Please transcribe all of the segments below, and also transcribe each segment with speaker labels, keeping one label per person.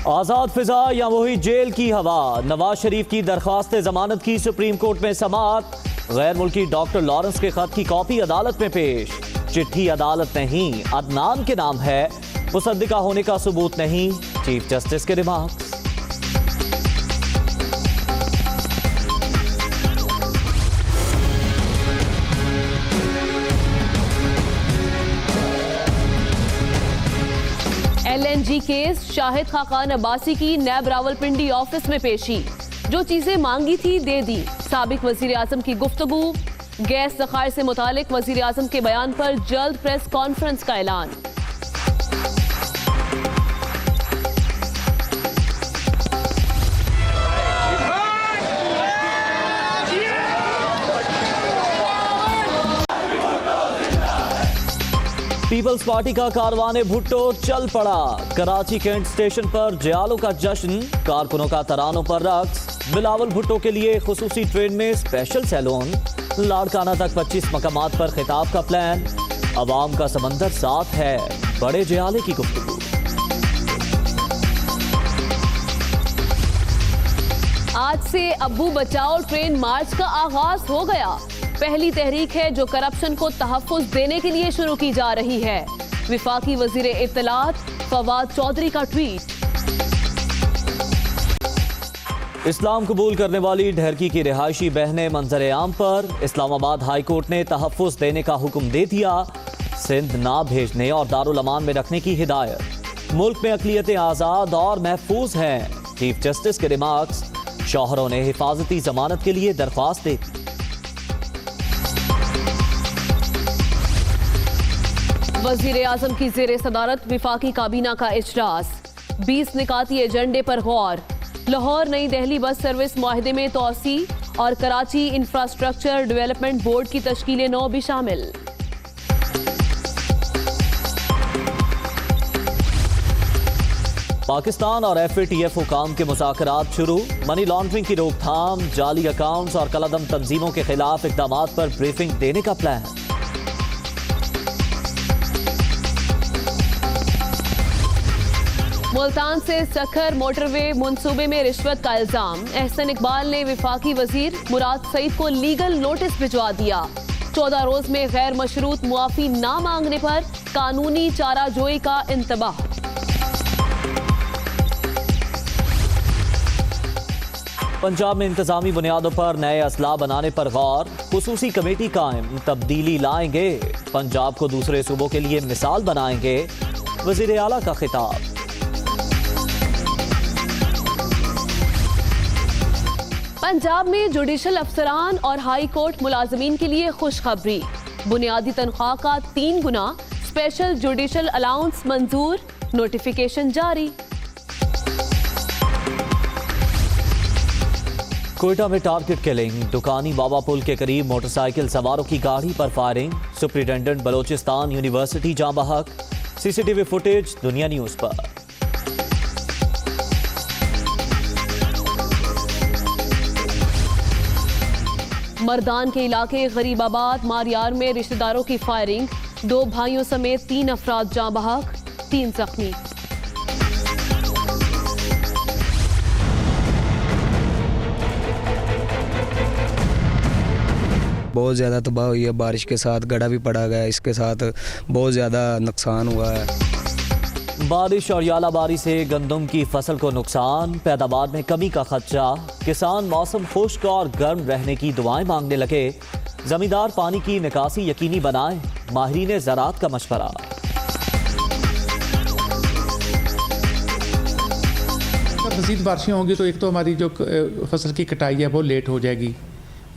Speaker 1: आजाद फिजा या वही जेल की हवा। नवाज शरीफ की दरखास्त जमानत की सुप्रीम कोर्ट में समाअत। गैर मुल्की डॉक्टर लॉरेंस के खत की कॉपी अदालत में पेश। चिट्ठी अदालत नहीं, अदनान के नाम है, मुसद्दिका होने का सबूत नहीं, चीफ जस्टिस के remarks.
Speaker 2: LNG case, Shahid Khaqan Abbasi की नैब रावलपिंडी ऑफिस में पेशी। जो चीजें मांगी थी दे दी। साबिक वजीर आजम की गुफ्तगू। गैस ज़खायर से मुतालिक वजीर आजम के बयान पर जल्द प्रेस कॉन्फ्रेंस का ऐलान।
Speaker 1: पीपल्स पार्टी का कारवाने भुट्टो चल पड़ा। कराची कैंट स्टेशन पर जयालों का जश्न, कारकुनों का तरानों पर रक्स। बिलावल भुट्टो के लिए खुसूसी ट्रेन में स्पेशल सैलून। लाड़काना तक 25 मकामात पर खिताब का प्लान। अवाम का समंदर साथ है, बड़े जयाले की गुफ्तगू।
Speaker 2: आज से अब्बू बचाओ ट्रेन मार्च का आगाज हो गया। पहली तहरीक है जो करप्शन को तहफ़्फ़ुज़ देने के लिए शुरू की जा रही है। विफाकी वज़ीर इत्तलात फवाद चौधरी का ट्वीट।
Speaker 1: इस्लाम कबूल करने वाली ढेरकी की रिहायशी बहनें मंजर आम पर। इस्लामाबाद हाई कोर्ट ने तहफ़्फ़ुज़ देने का हुक्म दे दिया। सिंध ना भेजने और दारुल अमान में रखने की हिदायत। मुल्क में अक़लियतें आज़ाद और महफूज हैं, चीफ जस्टिस के रिमार्क्स। शौहरों ने हिफाजती जमानत के लिए दरख्वास्त दी।
Speaker 2: वज़ीर आज़म की ज़ेरे सदारत विफाकी काबीना का इजलास। 20 निकाती एजेंडे पर गौर। लाहौर नई दिल्ली बस सर्विस मुआहदे में तोसी और कराची इंफ्रास्ट्रक्चर डेवलपमेंट बोर्ड की तश्कील नौ भी शामिल।
Speaker 1: पाकिस्तान और FATF हुकाम के मुज़ाकरात शुरू। मनी लॉन्ड्रिंग की रोकथाम, जाली अकाउंट्स और कलादम तंजीमों के खिलाफ इक़दामात पर ब्रीफिंग देने का प्लान।
Speaker 2: मुल्तान से सखर मोटरवे मुंसूबे में रिश्वत का इल्जाम। एहसन इकबाल ने विफाकी वजीर मुराद सईद को लीगल नोटिस भिजवा दिया। 14 रोज में गैर मशरूत मुआफी ना मांगने पर कानूनी चाराजोई का इंतबाह।
Speaker 1: पंजाब में इंतजामी बुनियादों पर नए असला बनाने पर गौर। खुसूसी कमेटी कायम, तब्दीली लाएंगे, पंजाब को दूसरे सूबों के लिए मिसाल बनाएंगे, वजीर आला का खिताब।
Speaker 2: पंजाब में जुडिशल अफसरान और हाई कोर्ट मुलाजमीन के लिए खुशखबरी। बुनियादी तनख्वाह का 3 गुना स्पेशल जुडिशल अलाउंस मंजूर, नोटिफिकेशन जारी।
Speaker 1: कोयटा में टारगेट किलिंग, दुकानी बाबा पुल के करीब मोटरसाइकिल सवारों की गाड़ी पर फायरिंग। सुप्रिंटेंडेंट बलोचिस्तान यूनिवर्सिटी जाँ बहक। CCTV फुटेज दुनिया न्यूज पर।
Speaker 2: मर्दान के इलाके गरीबाबाद मारियार में रिश्तेदारों की फायरिंग। 2 भाइयों समेत 3 अफराद जाँ बहक, 3 जख्मी।
Speaker 3: बहुत ज़्यादा तबाह हुई है, बारिश के साथ गड़ा भी पड़ा गया, इसके साथ बहुत ज़्यादा नुकसान हुआ है।
Speaker 1: बारिश और यालाबारी से गंदम की फसल को नुकसान, पैदावार में कमी का खदशा। किसान मौसम खुश्क और गर्म रहने की दुआएं मांगने लगे। जमींदार पानी की निकासी यकीनी बनाएं, माहिरीन ज़राअत का मशवरा।
Speaker 4: मज़ीद बारिशें होंगी तो एक तो हमारी जो फसल की कटाई है वो लेट हो जाएगी।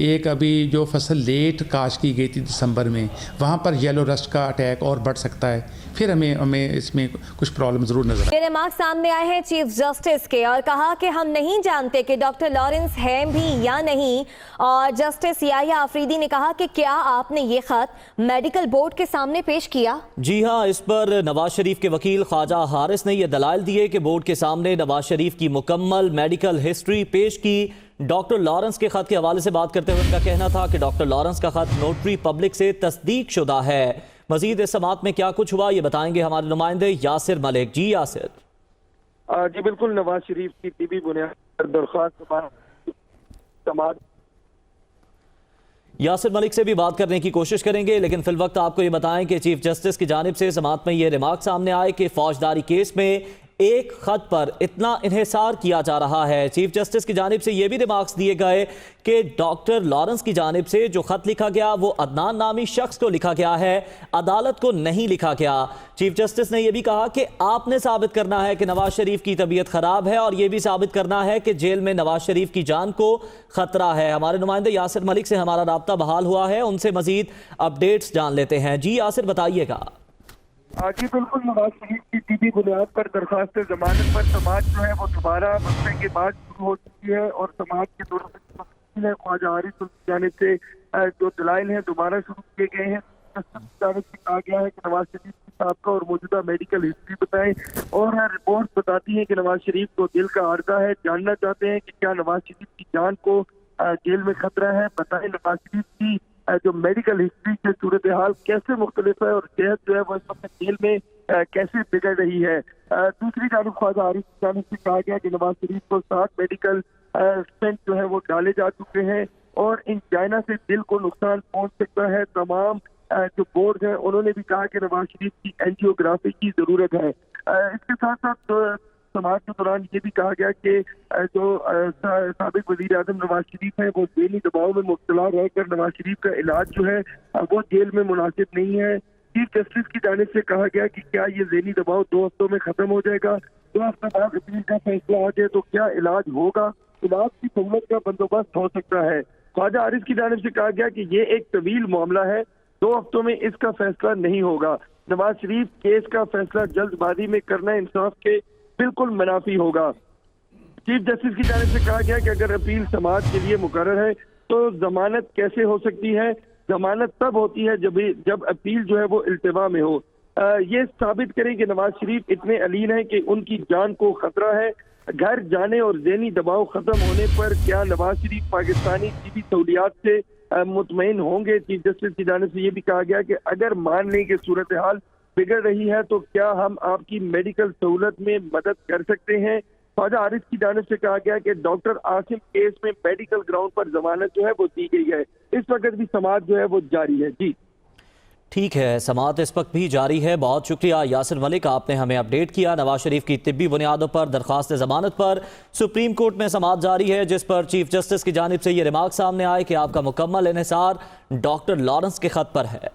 Speaker 4: एक अभी जो फसल लेट काश की गई थी दिसंबर में, वहाँ पर येलो रस्ट का अटैक और बढ़ सकता है। फिर हमें इसमें कुछ प्रॉब्लम जरूर नजर
Speaker 5: ये रिमार्क सामने आए हैं चीफ जस्टिस के और कहा कि हम नहीं जानते कि डॉक्टर लॉरेंस हैं भी या नहीं। और जस्टिस याहिया आफरीदी ने कहा कि क्या आपने ये खत मेडिकल बोर्ड के सामने पेश किया?
Speaker 1: जी हाँ, इस पर नवाज शरीफ के वकील ख्वाजा हारिस ने यह दलाइल दिए कि बोर्ड के सामने नवाज शरीफ की मुकम्मल मेडिकल हिस्ट्री पेश की। डॉक्टर लॉरेंस के खत के हवाले से बात करते हुए उनका कहना था कि डॉक्टर लॉरेंस का खत नोटरी पब्लिक से तस्दीक शुदा है। मजीद इस समात में क्या कुछ हुआ ये बताएंगे हमारे नुमाइंदे यासिर मलिक। जी यासिर।
Speaker 6: जी बिल्कुल, नवाज शरीफ की तिबी बुनियाद पर दरख्वास्त समाज।
Speaker 1: यासिर मलिक से भी बात करने की कोशिश करेंगे, लेकिन फिल वक्त आपको ये बताएं कि चीफ जस्टिस की जानिब से समाअत में ये रिमार्क सामने आए कि फौजदारी केस में एक खत पर इतना इन्हिसार किया जा रहा है। चीफ जस्टिस की जानिब से ये भी रिमार्क्स दिए गए कि डॉक्टर लॉरेंस की जानिब से जो खत लिखा गया वो अदनान नामी शख्स को लिखा गया है, अदालत को नहीं लिखा गया। चीफ जस्टिस ने यह भी कहा कि आपने साबित करना है कि नवाज शरीफ की तबीयत खराब है और यह भी साबित करना है कि जेल में नवाज शरीफ की जान को खतरा है। हमारे नुमाइंदे यासिर मलिक से हमारा राब्ता बहाल हुआ है, उनसे मजीद अपडेट्स जान लेते हैं। जी यासिर, बताइएगा।
Speaker 6: जी बिल्कुल, नवाज शरीफ की तिबी बुनियाद पर दरख्वास्त जमानत पर समाज जो है वो दोबारा मसले के बाद शुरू हो चुकी है और समाज के दोनों ख्वाजा आरिफ की जानिब से जो दलाइल हैं दोबारा शुरू किए गए हैं। जानिब से कहा गया है कि नवाज शरीफ की साहब और मौजूदा मेडिकल हिस्ट्री बताएं और रिपोर्ट बताती है कि नवाज शरीफ को दिल का आर्जा है, जानना चाहते हैं कि क्या नवाज शरीफ की जान को जेल में खतरा है। बताएं नवाज शरीफ की जो मेडिकल हिस्ट्री की सूरत हाल कैसे मुख्तलिफ है और सेहत जो है वो इस वक्त जेल में कैसे बिगड़ रही है। दूसरी जानब ख्वाजा आरिफ की जानिब से कहा गया कि नवाज शरीफ को 7 मेडिकल स्टेंट जो है वो डाले जा चुके हैं और इंजाइना से दिल को नुकसान पहुंच सकता है। तमाम जो बोर्ड हैं उन्होंने भी कहा कि नवाज शरीफ की एंजियोग्राफी की जरूरत है। इसके साथ साथ समाज के दौरान ये भी कहा गया कि जो साबिक वजीर आजम नवाज शरीफ है वो जेली दबाव में मुब्तला रहकर नवाज शरीफ का इलाज जो है वो जेल में मुनासिब नहीं है। चीफ जस्टिस की जानिब से कहा गया कि क्या ये जेली दबाव 2 हफ्तों में खत्म हो जाएगा, 2 हफ्ते बाद अपील का फैसला आ जाए तो क्या इलाज होगा, इलाज की सहूलत का बंदोबस्त हो सकता है। ख्वाजा आरिफ की जानिब से कहा गया कि ये एक तवील मामला है, 2 हफ्तों में इसका फैसला नहीं होगा। नवाज शरीफ केस का फैसला जल्दबाजी में करना इंसाफ के बिल्कुल मुनाफी होगा। चीफ जस्टिस की जानिब से कहा गया कि अगर अपील समाज के लिए मुकर्रर है तो जमानत कैसे हो सकती है। जमानत तब होती है जब अपील जो है वो इल्तिवा में हो। ये साबित करें कि नवाज शरीफ इतने अलीन है कि उनकी जान को खतरा है। घर जाने और ज़हनी दबाव खत्म होने पर क्या नवाज शरीफ पाकिस्तानी टीवी सहूलियात से मुतमईन होंगे। चीफ जस्टिस की जानिब से ये भी कहा गया कि अगर मान लें कि सूरत हाल बिगड़ रही है तो क्या हम आपकी मेडिकल सहूलत में मदद कर सकते हैं। ख्वाजा आरिफ की जानिब से कहा गया कि डॉक्टर आसिम केस में मेडिकल ग्राउंड पर जमानत जो है वो दी गई है। इस वक्त भी समाअत जो है वो जारी है। जी
Speaker 1: ठीक है, समाअत इस वक्त भी जारी है। बहुत शुक्रिया यासिर मलिक, आपने हमें अपडेट किया। नवाज शरीफ की तिब्बी बुनियादों पर दरख्वास्त जमानत पर सुप्रीम कोर्ट में समाअत जारी है, जिस पर चीफ जस्टिस की जानिब से ये रिमार्क सामने आए कि आपका मुकम्मल इन्हिसार डॉक्टर लॉरेंस के खत पर है।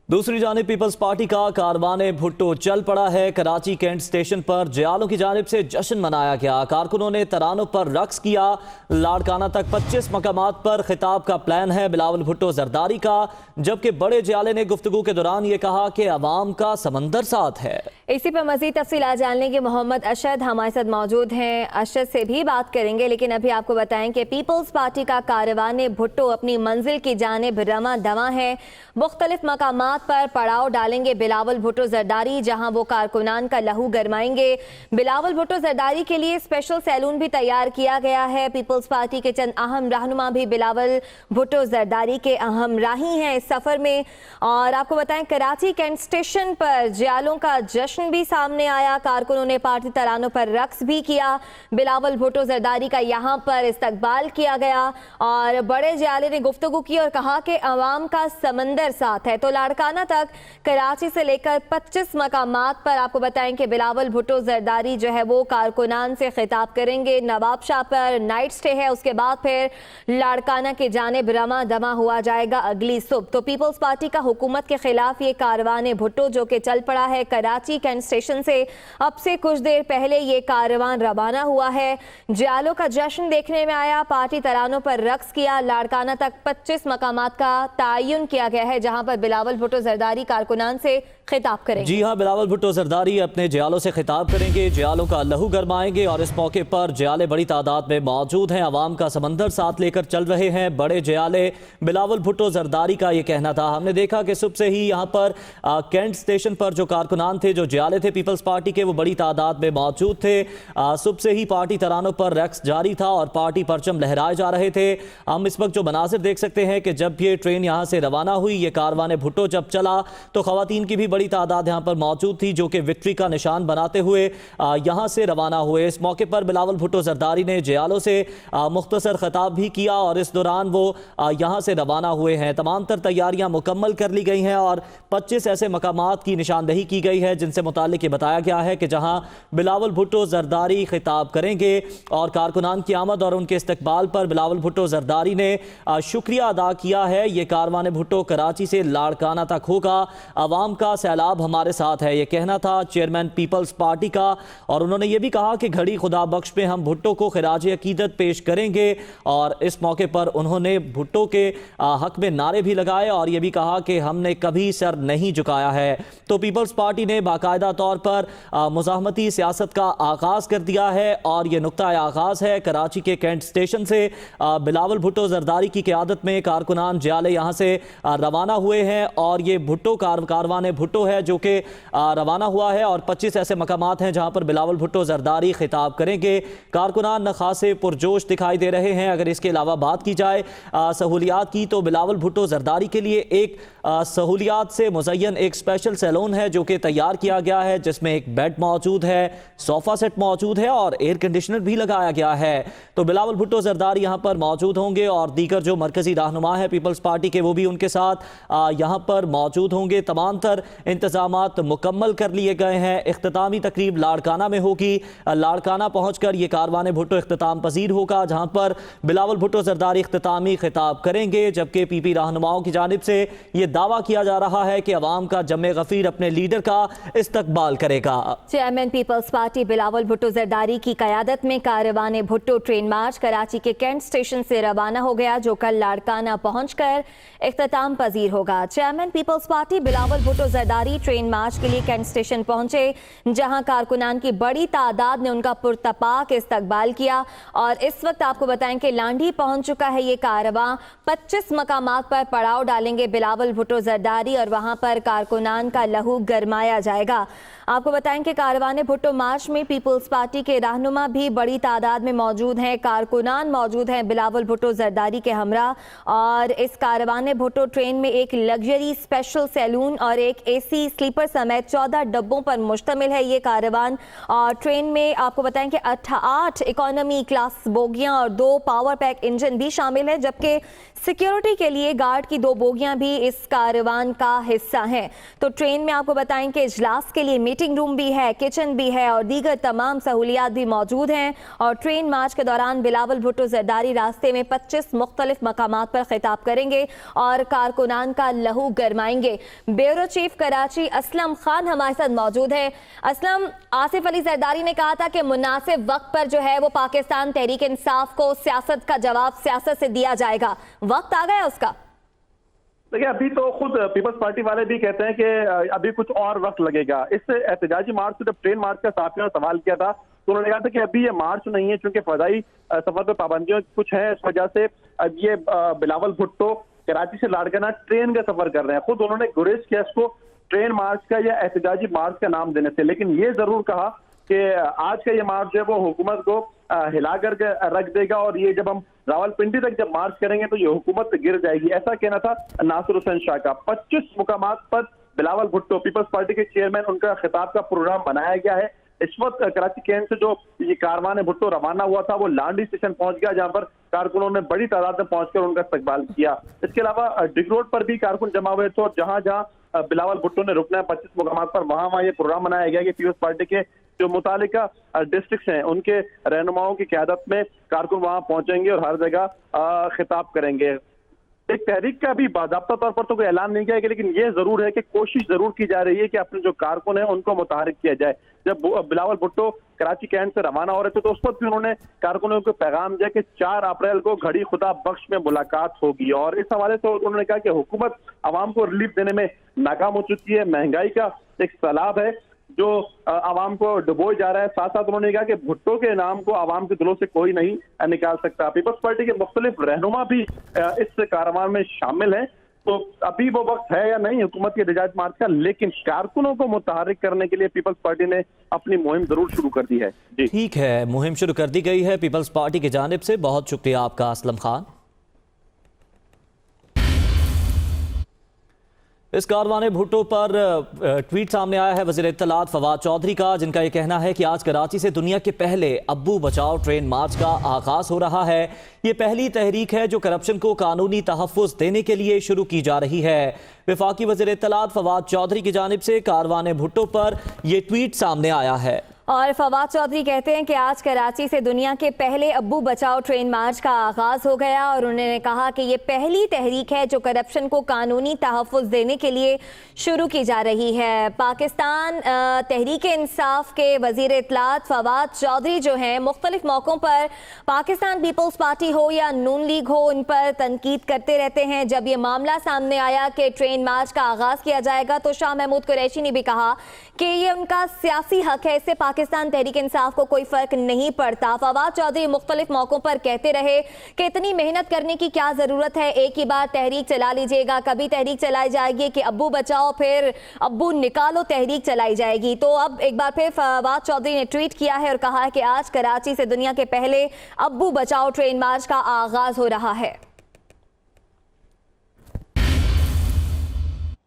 Speaker 1: दूसरी जानिब पीपल्स पार्टी का कारवाने भुट्टो चल पड़ा है। कराची कैंट स्टेशन पर जयालों की जानिब से जश्न मनाया गया। कारकुनों ने तरानों पर रक्स किया। लाड़काना तक 25 मकामात पर खिताब का प्लान है बिलावल भुट्टो जरदारी का, जबकि बड़े जयाले ने गुफ्तगू के दौरान ये कहा कि अवाम का समंदर साथ है।
Speaker 5: इसी पर मजीद तफसीलात जानने के मोहम्मद अशद हमारे साथ मौजूद हैं। अशद से भी बात करेंगे, लेकिन अभी आपको बताएं कि पीपल्स पार्टी का कारवाने भुट्टो अपनी मंजिल की जानिब रवां दवा है। मुख्तलिफ मकामात पर पड़ाव डालेंगे बिलावल भुट्टो जरदारी, जहां वो कारकुनान का लहू गरमाएंगे। बिलावल भुट्टो जरदारी के लिए स्पेशल सैलून भी तैयार किया गया है। पीपल्स पार्टी के चंद अहम रहनुमा भी बिलावल भुट्टो जरदारी के अहम राही हैं इस सफर में। और आपको बताएं कराची कैंट स्टेशन पर जयालों का जश्न भी सामने आया। कारकुनों ने पार्टी तरानों पर रक्स भी किया। बिलावल भुट्टो जरदारी का यहाँ पर इस्तकबाल किया गया और बड़े जयाले ने गुफ्तगू की और कहा कि अवाम का समंदर साथ है। तो लाड़काना तक कराची से लेकर 25 मकामात पर आपको बताएं कि बिलावल भुट्टो जरदारी जो है वो कारकुनान से खिताब करेंगे। नवाब शाह पर नाइट स्टे है, उसके बाद फिर लाड़काना के जानिब रमा दमा हुआ जाएगा अगली सुबह। तो पीपल्स पार्टी का हुकूमत के खिलाफ ये कारवान भुट्टो जो कि चल पड़ा है कराची कैंट स्टेशन से, अब से कुछ देर पहले ये कारवान रवाना हुआ है। जयालों का जश्न देखने में आया, पार्टी तरानों पर रक्स किया। लाड़काना तक 25 मकामात का तयन किया गया है, जहां पर बिलावल भुट्टो जरदारी कारकुनान से खिताब करेंगे।
Speaker 1: जी हाँ, बिलावल भुट्टो जरदारी अपने जयालों से खिताब करेंगे, जयालों का लहू गरमाएंगे और इस मौके पर जयाले बड़ी तादाद में मौजूद हैं। अवाम का समंदर साथ लेकर चल रहे हैं बड़े जयाले। बिलावल भुट्टो जरदारी का ये कहना था। हमने देखा कि सुबह से ही यहाँ पर कैंट स्टेशन पर जो कारकुनान थे, जो जियाले थे पीपल्स पार्टी के, वो बड़ी तादाद में मौजूद थे। सुबह से ही पार्टी तरानों पर रक्स जारी था और पार्टी परचम लहराए जा रहे थे। हम इस वक्त जो मनासिर देख सकते हैं कि जब ये ट्रेन यहाँ से रवाना हुई, ये कारवान भुट्टो जब चला तो खवातीन की भी बड़ी तादाद यहाँ पर मौजूद थी जो कि विक्ट्री का निशान बनाते हुए यहाँ से रवाना हुए। इस मौके पर बिलावल भुट्टो जरदारी ने जियालों से मुख्तसर खिताब भी किया और इस दौरान वो यहाँ से रवाना हुए हैं। तमाम तर तैयारियां मुकम्मल कर ली गई हैं और 25 ऐसे मकामात की निशानदही की गई है जिनसे मुताल्लिक ये बताया गया है कि जहां बिलावल भुट्टो जरदारी खिताब करेंगे और कारकुनान की आमद और उनके इस्तकबाल पर बिलावल भुट्टो जरदारी ने शुक्रिया अदा किया है। ये कारवान भुट्टो कराची से लाड़काना तक होगा, अवाम का सैलाब हमारे साथ है, ये कहना था चेयरमैन पीपल्स पार्टी का। और उन्होंने ये भी कहा कि घड़ी खुदा बख्श में हम भुट्टो को खिराज अकीदत पेश करेंगे और इस मौके पर उन्होंने भुट्टो के हक में नारे भी लगाए और ये भी कहा कि हमने कभी सर नहीं झुकाया है। तो पीपल्स पार्टी ने बाकायदा तौर पर मुज़ाहमती सियासत का आगाज़ कर दिया है और ये नुक्ता आगाज़ है कराची के कैंट स्टेशन से। बिलावल भुट्टो जरदारी की क़यादत में कारकुनान जियाले यहाँ से रवाना हुए हैं और ये भुट्टो कारवान भुट्टो है जो कि रवाना हुआ है और 25 ऐसे मकामात हैं जहाँ पर बिलावल भुट्टो जरदारी खिताब करेंगे। कारकुनान न खासे पुरजोश दिखाई दे रहे हैं। अगर इसके अलावा बात की जाए सहूलियात की तो बिलावल भुट्टो जरदारी के लिए एक सहूलियात से मुज़य्यन एक स्पेशल सैलून है जो कि तैयार किया गया है, जिसमें एक बेड मौजूद है, सोफ़ा सेट मौजूद है और एयर कंडीशनर भी लगाया गया है। तो बिलावल भुट्टो जरदारी यहाँ पर मौजूद होंगे और दीगर जो मरकज़ी रहनुमा है पीपल्स पार्टी के वो भी उनके साथ यहाँ पर मौजूद होंगे। तमाम तर इंतजामात मुकम्मल कर लिए गए हैं। इख्तितामी तकरीब लाड़काना में होगी। लाड़काना पहुँचकर ये कारवान भुट्टो इख्तिताम पजीर होगा जहाँ पर बिलावल भुट्टो जरदारी इख्तितामी खिताब करेंगे, जबकि पीपी रहनुमाओं की जानिब से ये दावा किया जा रहा है कि अवाम का जम्मे गफीर अपने लीडर का इस्तकबाल करेगा।
Speaker 5: Chairman peoples party Bilawal Bhutto Zardari की क़यादत में कारवान भुट्टो ट्रेन मार्च कराची के कैंट स्टेशन से रवाना हो गया जो कल लाड़काना पहुंचकर इख्तिताम पजीर होगा। Chairman peoples party Bilawal Bhutto Zardari train march के लिए कैंट स्टेशन पहुंचे जहां कारकुनान की बड़ी तादाद ने उनका पुरतपाक इस्तकबाल किया और इस वक्त आपको बताएं कि लांडी पहुंच चुका है ये कारवां। 25 मकामात पर पड़ाव डालेंगे बिलावल भुट्टो जरदारी और वहां पर कारकुनान का लहू गरमाया जाएगा। आपको बताएं कि कारवान भुट्टो मार्च में पीपल्स पार्टी के रहनुमा भी बड़ी तादाद में मौजूद हैं, कारकुनान मौजूद हैं बिलावल भुट्टो जरदारी के हमरा। और इस कारवान भुट्टो ट्रेन में एक लग्जरी स्पेशल सैलून और एक एसी स्लीपर समेत 14 डब्बों पर मुश्तमिल है ये कारवान। और ट्रेन में आपको बताएं कि 8 इकोनॉमी क्लास बोगियां और 2 पावर पैक इंजन भी शामिल है, जबकि सिक्योरिटी के लिए गार्ड की 2 बोगियां भी इस कारवान का हिस्सा हैं। तो ट्रेन में आपको बताएं कि इजलास के लिए मीटिंग रूम भी है, किचन भी है और दीगर तमाम सहूलियात भी मौजूद हैं। और ट्रेन मार्च के दौरान बिलावल भुट्टो जरदारी रास्ते में 25 मुख्तलिफ मकामात पर खिताब करेंगे और कारकुनान का लहू गरमाएंगे। ब्यूरो चीफ कराची असलम खान हमारे साथ मौजूद है। असलम, आसिफ अली जरदारी ने कहा था कि मुनासिब वक्त पर जो है वो पाकिस्तान तहरीक इंसाफ को सियासत का जवाब सियासत से दिया जाएगा, वक्त आ गया उसका?
Speaker 7: देखिए, अभी तो खुद पीपल्स पार्टी वाले भी कहते हैं कि अभी कुछ और वक्त लगेगा। इस एहतजाजी मार्च से जब ट्रेन मार्च का साथियों ने सवाल किया था तो उन्होंने कहा था कि अभी ये मार्च नहीं है क्योंकि फजाई सफर पर पाबंदियों कुछ है, इस वजह से अब ये बिलावल भुट्टो कराची से लाड़काना ट्रेन का सफर कर रहे हैं। खुद उन्होंने गुरेज किया इसको ट्रेन मार्च का या एहतजाजी मार्च का नाम देने से, लेकिन ये जरूर कहा कि आज का ये मार्च जो है वो हुकूमत को हिला कर रख देगा और ये जब हम रावलपिंडी तक जब मार्च करेंगे तो ये हुकूमत गिर जाएगी, ऐसा कहना था नासिर हुसैन शाह का। 25 मुकामात पर बिलावल भुट्टो पीपल्स पार्टी के चेयरमैन उनका खिताब का प्रोग्राम बनाया गया है। इस वक्त कराची कैंट से जो ये कारवान भुट्टो रवाना हुआ था वो लांडी स्टेशन पहुंच गया जहां पर कारकुनों ने बड़ी तादाद में पहुंचकर उनका इस्तकबाल किया। इसके अलावा डिग रोड पर भी कारकुन जमा हुए थे और जहां जहां बिलावल भुट्टो ने रुकना है 25 मुकामात पर वहां ये प्रोग्राम बनाया गया कि पीपल्स पार्टी के जो मुतालिका डिस्ट्रिक्ट हैं उनके रहनुमाओं की क़यादत में कारकुन वहां पहुंचेंगे और हर जगह खिताब करेंगे। एक तहरीक का भी बाज़ाब्ता तौर पर तो कोई ऐलान नहीं किया गया, लेकिन ये जरूर है कि कोशिश जरूर की जा रही है कि अपने जो कारकुन हैं उनको मुतहरिक किया जाए। जब बिलावल भुट्टो कराची कैंट से रवाना हो रहे थे तो उस वक्त भी उन्होंने कारकुनों को पैगाम दिया कि 4 अप्रैल को घड़ी खुदा बख्श में मुलाकात होगी और इस हवाले से उन्होंने कहा कि हुकूमत आवाम को रिलीफ देने में नाकाम हो चुकी है, महंगाई का एक सैलाब है जो आवाम को डुबोए जा रहा है। साथ साथ उन्होंने कहा कि भुट्टो के नाम को आवाम के दिलों से कोई नहीं निकाल सकता। पीपल्स पार्टी के मुख्तलिफ रहनुमा भी इस कारवान में शामिल हैं। तो अभी वो वक्त है या नहीं हुकूमत के एहतजाज मार्च का, लेकिन कारकुनों को मुतहर्रिक करने के लिए पीपल्स पार्टी ने अपनी मुहिम जरूर शुरू कर दी है। जी
Speaker 1: ठीक है, मुहिम शुरू कर दी गई है पीपल्स पार्टी की जानिब से। बहुत शुक्रिया आपका असलम खान। इस कारवाने भुट्टो पर ट्वीट सामने आया है वज़ीर इत्तलात फवाद चौधरी का, जिनका यह कहना है कि आज कराची से दुनिया के पहले अब्बू बचाओ ट्रेन मार्च का आगाज हो रहा है। ये पहली तहरीक है जो करप्शन को कानूनी तहफ़्फ़ुज़ देने के लिए शुरू की जा रही है। वफाकी वज़ीर इत्तलात फवाद चौधरी की जानिब से कारवाने भुट्टो पर यह ट्वीट सामने आया है।
Speaker 5: और फवाद चौधरी कहते हैं कि आज कराची से दुनिया के पहले अब्बू बचाओ ट्रेन मार्च का आगाज हो गया और उन्होंने कहा कि ये पहली तहरीक है जो करप्शन को कानूनी तहफ़्फ़ुज़ देने के लिए शुरू की जा रही है। पाकिस्तान तहरीक इंसाफ के वज़ीर इत्तलात फवाद चौधरी जो हैं मुख्तलिफ मौक़ों पर पाकिस्तान पीपल्स पार्टी हो या नून लीग हो, उन पर तनकीद करते रहते हैं। जब ये मामला सामने आया कि ट्रेन मार्च का आगाज़ किया जाएगा तो शाह महमूद कुरैशी ने भी कहा कि ये उनका सियासी हक है, इससे पाकिस्तान तहरीक इंसाफ को कोई फर्क नहीं पड़ता। फवाद चौधरी मुख्तलिफ मौकों पर कहते रहे कि इतनी मेहनत करने की क्या जरूरत है, एक ही बार तहरीक चला लीजिएगा। कभी तहरीक चलाई जाएगी कि अब्बू बचाओ फिर अब्बू निकालो तहरीक चलाई जाएगी। तो अब एक बार फिर फवाद चौधरी ने ट्वीट किया है और कहा है कि आज कराची से दुनिया के पहले अब्बू बचाओ ट्रेन मार्च का आगाज हो रहा है।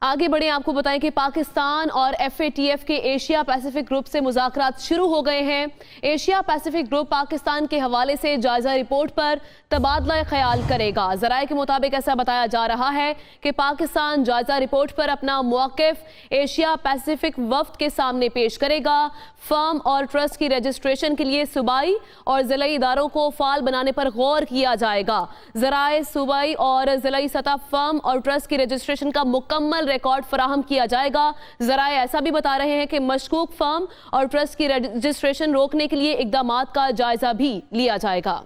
Speaker 2: आगे बढ़े, आपको बताएं कि पाकिस्तान और FATF के एशिया पैसिफिक ग्रुप से मुज़ाकरात शुरू हो गए हैं। एशिया पैसिफिक ग्रुप पाकिस्तान के हवाले से जायजा रिपोर्ट पर तबादला ख्याल करेगा। ज़राए के मुताबिक ऐसा बताया जा रहा है कि पाकिस्तान जायजा रिपोर्ट पर अपना मौक़िफ़ एशिया पैसिफिक वफ़द के सामने पेश करेगा। फर्म और ट्रस्ट की रजिस्ट्रेशन के लिए सूबाई और ज़िलाई इदारों को फ़ाल बनाने पर गौर किया जाएगा। ज़राए सूबाई और ज़िलाई सतह फर्म और ट्रस्ट की रजिस्ट्रेशन का मुकम्मल रिकॉर्ड फराहम किया जाएगा। ज़राए ऐसा भी बता रहे हैं कि मशकूक फर्म और ट्रस्ट की रजिस्ट्रेशन रोकने के लिए इक़दामात का जायजा भी लिया जाएगा।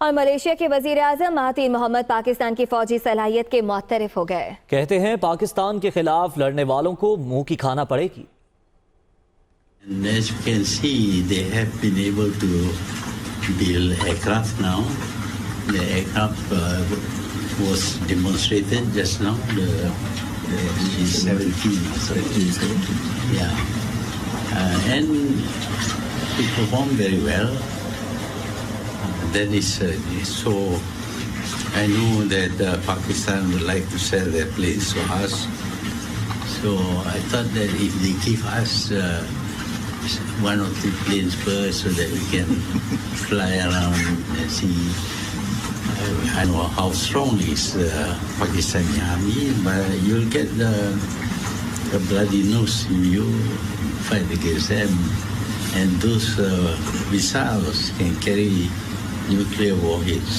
Speaker 5: और मलेशिया के वज़ीर आज़म महातीर मोहम्मद पाकिस्तान की फौजी सलाहियत के मुअत्तरिफ हो गए।
Speaker 1: कहते हैं पाकिस्तान के खिलाफ लड़ने वालों को मुंह की खाना पड़ेगी।
Speaker 8: And as you can see, they have been able to build aircraft now. The aircraft was demonstrated just now, the C-17. Yeah. And it performed very well. That is so. I know that Pakistan would like to sell their planes to us. So I thought that if they give us 1 or 2 planes first, so that we can fly around and see. I know how strong is the Pakistani army, but you'll get the bloody nose if you fight against them. And those missiles can carry nuclear warheads,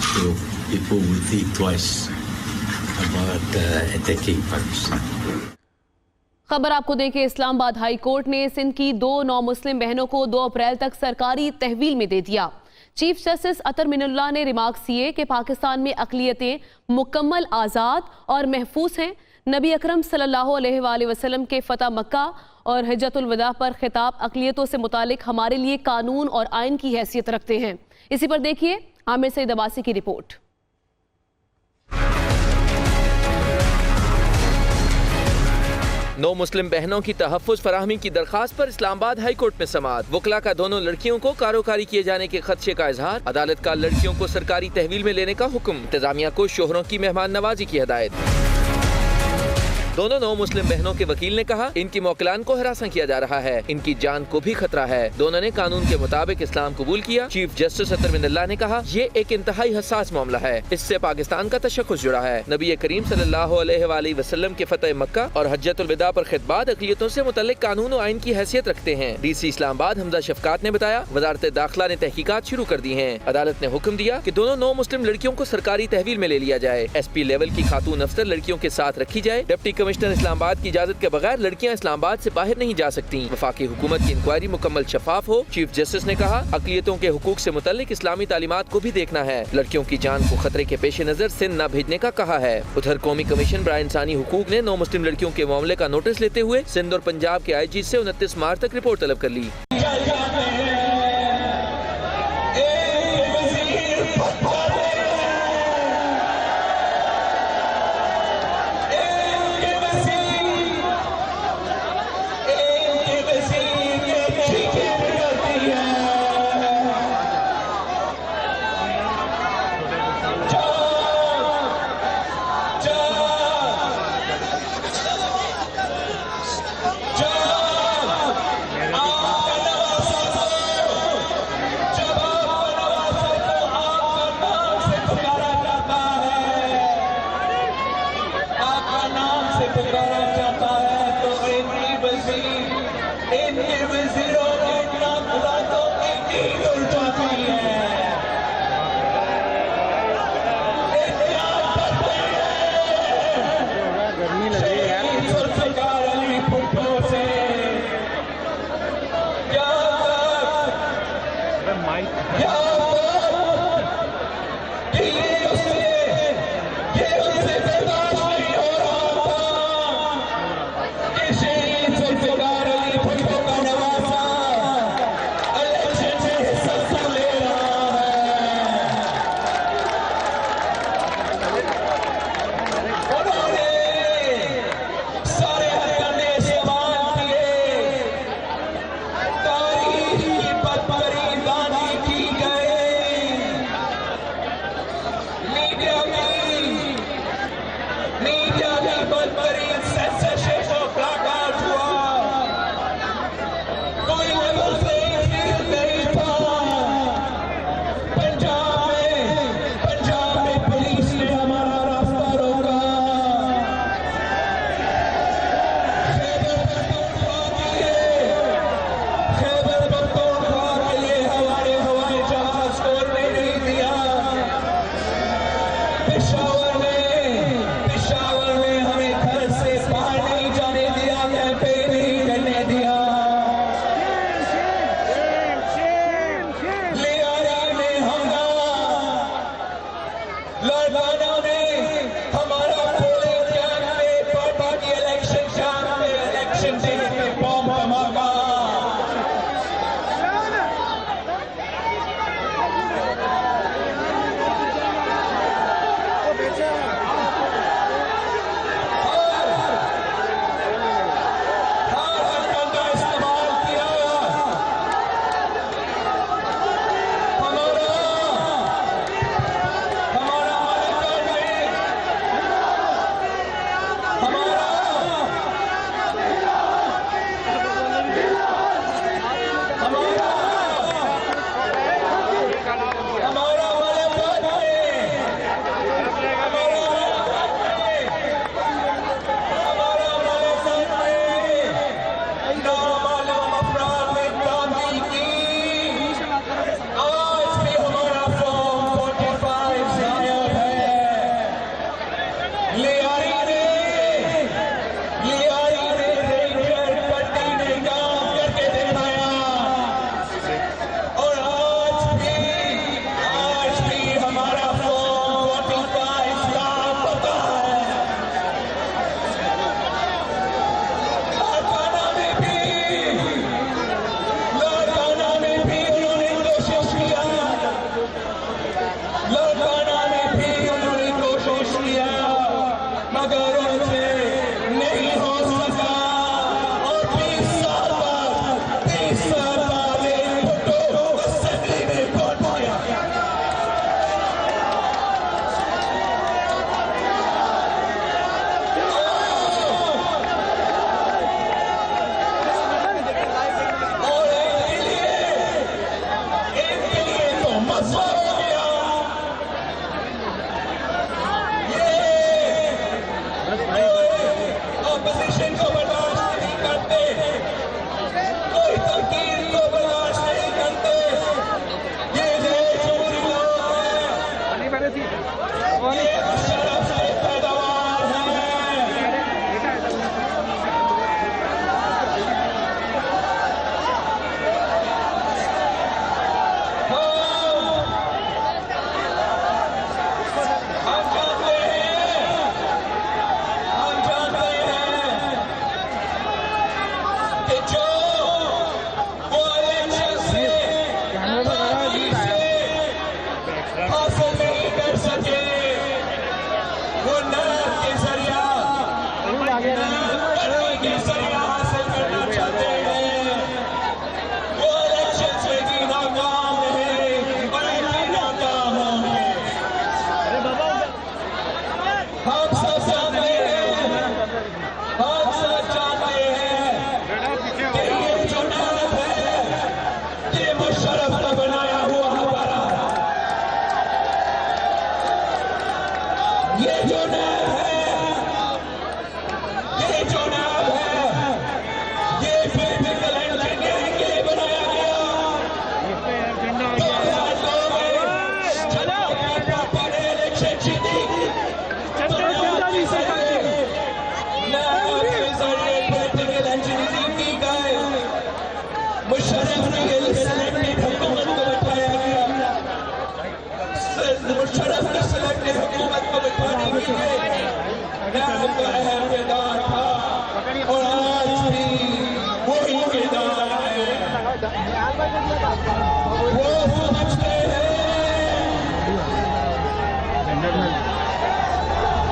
Speaker 8: so people will think twice about attacking Pakistan.
Speaker 2: खबर आपको दें कि Islamabad high court ने सिंध की 2 नौ मुस्लिम बहनों को 2 अप्रैल तक सरकारी तहवील में दे दिया। चीफ जस्टिस अतर मिनुल्लाह ने रिमार्क्स किए कि पाकिस्तान में अक़लियतें मुकम्मल आज़ाद और महफूज हैं। नबी अकरम सल्लल्लाहु अलैहि वसल्लम के फ़तह मक्का और हिज्जतुल वदा पर खिताब अक़लियतों से मुतालिक हमारे लिए कानून और आइन की हैसियत रखते हैं। इसी पर देखिए आमिर सईद अब्बासी की रिपोर्ट।
Speaker 9: नौ मुस्लिम बहनों की तहफ़्फ़ुज़ फराहमी की दरखास्त पर इस्लामाबाद हाई कोर्ट में समाअत। वकला का दोनों लड़कियों को कारोकारी किए जाने के खदशे का इजहार। अदालत का लड़कियों को सरकारी तहवील में लेने का हुक्म। इंतजामिया को शोहरों की मेहमान नवाजी की हिदायत। दोनों 9 मुस्लिम बहनों के वकील ने कहा इनकी मौकिलान को हरासा किया जा रहा है, इनकी जान को भी खतरा है। दोनों ने कानून के मुताबिक इस्लाम कबूल किया। चीफ जस्टिस अतर मिनुल्लाह ने कहा ये एक इंतहाई हसास मामला है, इससे पाकिस्तान का तशख्खुस जुड़ा है। नबी करीम सल्लल्लाहु अलैहि वसल्लम के फतह मक्का और हज्जतुल विदा पर खितबात अक़लियतों से मुतल्लिक कानून और आइन की हैसियत रखते हैं। DC इस्लामाबाद हमजा शफकात ने बताया वजारत दाखिला ने तहकीकात शुरू कर दी है। अदालत ने हुक्म दिया कि दोनों 9 मुस्लिम लड़कियों को सरकारी तहवील में ले लिया जाए। SP लेवल की खातून अफसर लड़कियों के साथ रखी जाए। डिप्टी कमिश्नर इस्लामाबाद की इजाजत के बगैर लड़कियां इस्लामाबाद से बाहर नहीं जा सकती। वफाकी हुकूमत की इंक्वायरी मुकम्मल शफाफ हो। चीफ जस्टिस ने कहा अक़लियतों के हुकूक से मुतल्लिक इस्लामी तालीमात को भी देखना है। लड़कियों की जान को खतरे के पेश नजर सिंध न भेजने का कहा है। उधर कौमी कमीशन बराए इंसानी हुकूक ने 9 मुस्लिम लड़कियों के मामले का नोटिस लेते हुए सिंध और पंजाब के IG से 29 मार्च तक रिपोर्ट तलब कर ली।
Speaker 10: पुकारा जाता है तो इनकी वजीर इनके वजीरों की खुदा तो इनकी उड़ जाती है।
Speaker 3: गर्मी लग रही है यार।
Speaker 10: जुल्फ़िकार अली भुट्टो से क्या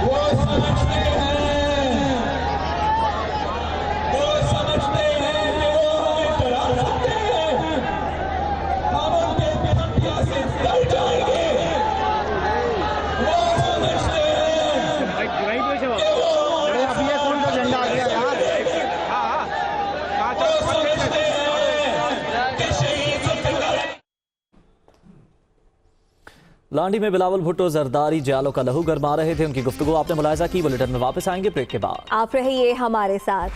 Speaker 10: वो समझते हैं कि वो हमें डरा सकते हैं, हम उनके हत्या से डर जाएंगे। वो समझते हैं कि वो
Speaker 1: लांडी में बिलावल भुट्टो जरदारी जालों का लहू गरमा रहे थे, उनकी गुफ्तगू आपने मुलाहिजा की। बुलेटिन में वापस आएंगे ब्रेक के बाद।
Speaker 5: आप रहिए हमारे साथ।